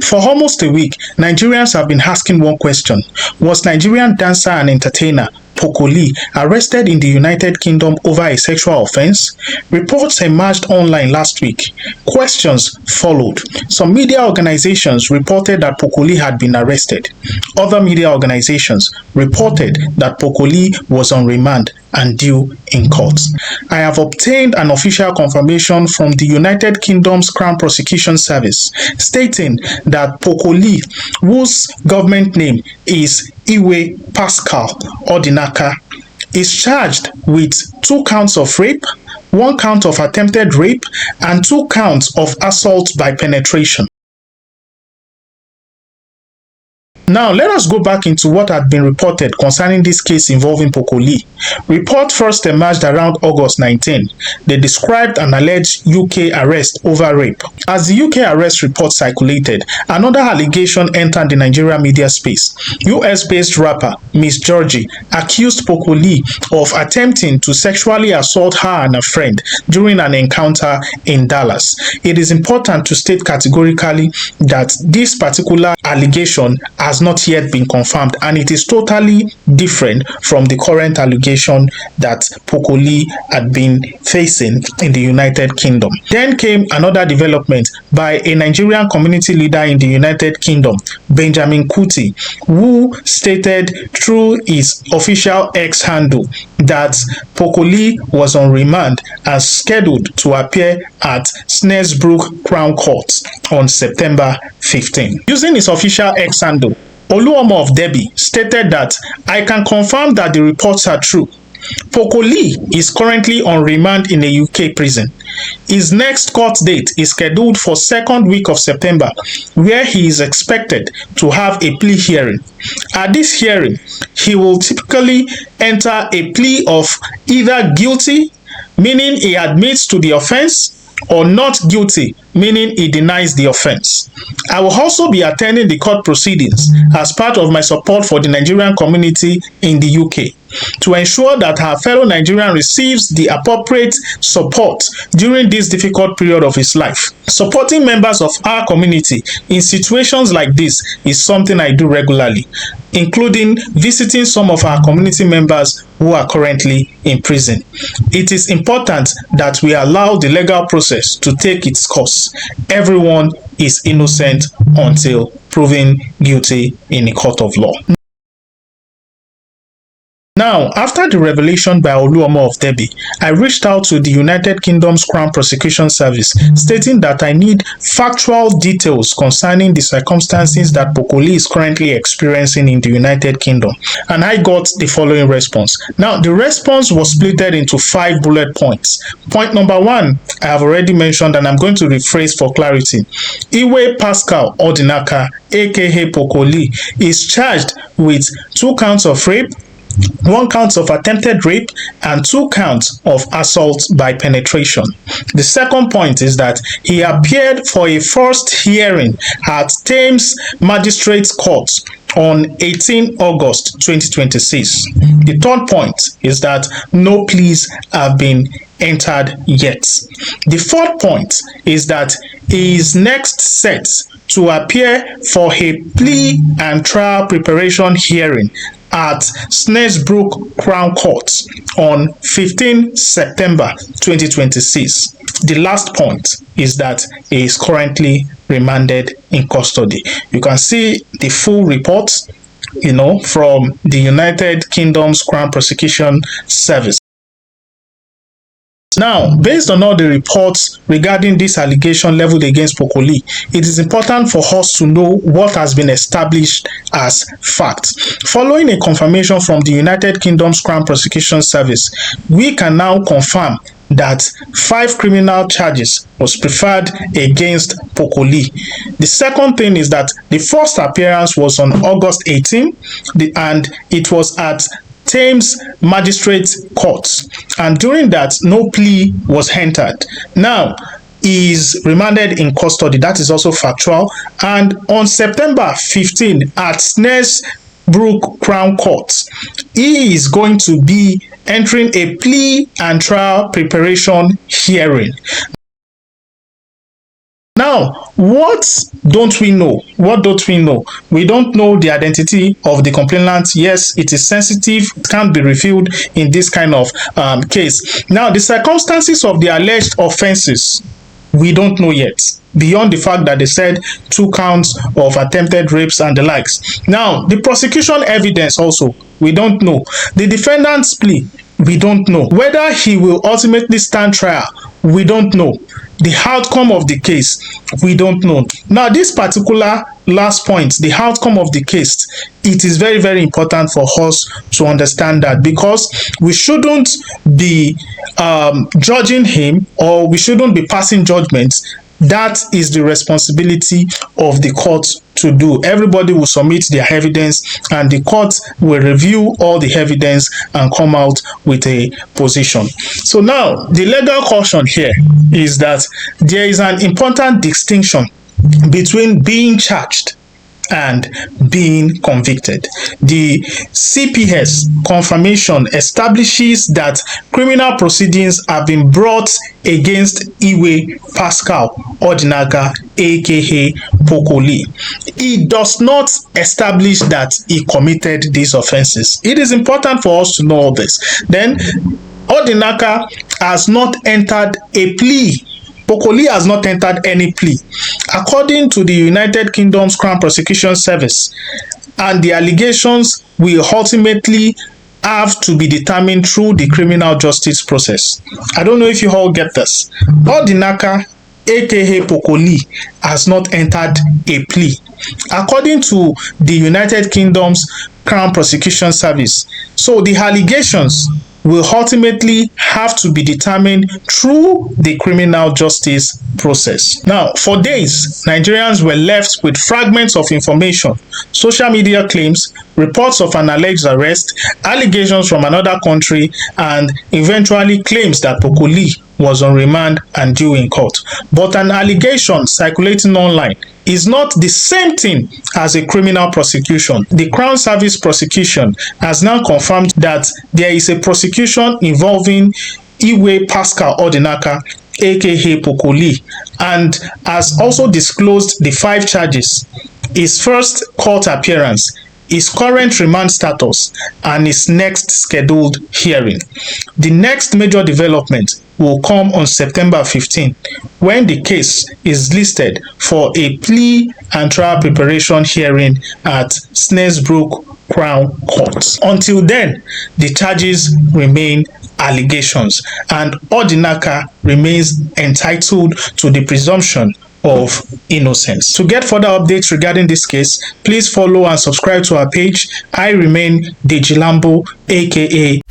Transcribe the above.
For almost a week, Nigerians have been asking one question: was Nigerian dancer and entertainer Poco Lee arrested in the United Kingdom over a sexual offense? Reports emerged online last week. Questions followed. Some media organizations reported that Poco Lee had been arrested. Other media organizations reported that Poco Lee was on remand and due in court. I have obtained an official confirmation from the United Kingdom's Crown Prosecution Service stating that Poco Lee, whose government name is Iweh Pascal Odinaka, is charged with 2 counts of rape, 1 count of attempted rape, and 2 counts of assault by penetration. Now, let us go back into what had been reported concerning this case involving Poco Lee. Report first emerged around August 19. They described an alleged UK arrest over rape. As the UK arrest report circulated, another allegation entered the Nigerian media space. US-based rapper Miss Georgie accused Poco Lee of attempting to sexually assault her and a friend during an encounter in Dallas. It is important to state categorically that this particular allegation has not yet been confirmed, and it is totally different from the current allegation that Poco Lee had been facing in the United Kingdom. Then came another development by a Nigerian community leader in the United Kingdom, Benjamin Kuti, who stated through his official X handle that Poco Lee was on remand and scheduled to appear at Snaresbrook Crown Court on September 15. Using his official X handle, Oluomo of Debi stated that I can confirm that the reports are true. Poco Lee is currently on remand in a UK prison. His next court date is scheduled for 2nd week of September, where he is expected to have a plea hearing. At this hearing, he will typically enter a plea of either guilty, meaning he admits to the offense, or not guilty, meaning he denies the offense. I will also be attending the court proceedings as part of my support for the Nigerian community in the UK to ensure that our fellow Nigerian receives the appropriate support during this difficult period of his life. Supporting members of our community in situations like this is something I do regularly, including visiting some of our community members who are currently in prison. It is important that we allow the legal process to take its course. Everyone is innocent until proven guilty in a court of law. Now, after the revelation by Oluomo of Debi, I reached out to the United Kingdom's Crown Prosecution Service stating that I need factual details concerning the circumstances that Poco Lee is currently experiencing in the United Kingdom, and I got the following response. Now, the response was split into 5 bullet points. Point number 1, I have already mentioned, and I'm going to rephrase for clarity. Iweh Pascal Odinaka, aka Poco Lee, is charged with 2 counts of rape, 1 count of attempted rape, and 2 counts of assault by penetration. The second point is that he appeared for a first hearing at Thames Magistrates Court on 18 August 2026. The third point is that no pleas have been entered yet. The fourth point is that he is next set to appear for a plea and trial preparation hearing at Snaresbrook Crown Court on 15 September 2026. The last point is that he is currently remanded in custody. You can see the full report, from the United Kingdom's Crown Prosecution Service. Now, based on all the reports regarding this allegation leveled against Poco Lee, it is important for us to know what has been established as fact. Following a confirmation from the United Kingdom's Crown Prosecution Service, we can now confirm that 5 criminal charges was preferred against Poco Lee. The second thing is that the first appearance was on August 18, and it was at Thames Magistrates Court, and during that, no plea was entered. Now, he is remanded in custody. That is also factual. And on September 15 at Snaresbrook Crown Court, he is going to be entering a plea and trial preparation hearing. Now, what don't we know? What don't we know? We don't know the identity of the complainant. Yes, it is sensitive. It can't be revealed in this kind of case. Now, the circumstances of the alleged offenses, we don't know yet, beyond the fact that they said 2 counts of attempted rapes and the likes. Now, the prosecution evidence also, we don't know. The defendant's plea, we don't know. Whether he will ultimately stand trial, we don't know. The outcome of the case, we don't know. Now, this particular last point, the outcome of the case, it is very, very important for us to understand that, because we shouldn't be judging him, or we shouldn't be passing judgments. That is the responsibility of the court to do. Everybody will submit their evidence, and the court will review all the evidence and come out with a position. So now, the legal caution here is that there is an important distinction between being charged and being convicted. The CPS confirmation establishes that criminal proceedings have been brought against Iweh Pascal Odinaka, aka Poco Lee. It does not establish that he committed these offenses. It is important for us to know all this. Then, Odinaka has not entered a plea. Poco Lee has not entered any plea. According to the United Kingdom's Crown Prosecution Service, and the allegations will ultimately have to be determined through the criminal justice process. I don't know if you all get this. Odinaka, aka Poco Lee, has not entered a plea. According to the United Kingdom's Crown Prosecution Service, so the allegations will ultimately have to be determined through the criminal justice process. Now, for days, Nigerians were left with fragments of information, social media claims, reports of an alleged arrest, allegations from another country, and eventually claims that Poco Lee was on remand and due in court. But an allegation circulating online is not the same thing as a criminal prosecution. The Crown Service prosecution has now confirmed that there is a prosecution involving Iweh Pascal Odinaka, aka Poco Lee, and has also disclosed the 5 charges: his first court appearance, his current remand status, and his next scheduled hearing. The next major development will come on September 15, when the case is listed for a plea and trial preparation hearing at Snaresbrook Crown Court. Until then, the charges remain allegations, and Odinaka remains entitled to the presumption of innocence. To get further updates regarding this case, please follow and subscribe to our page. I remain Deji Lambo, aka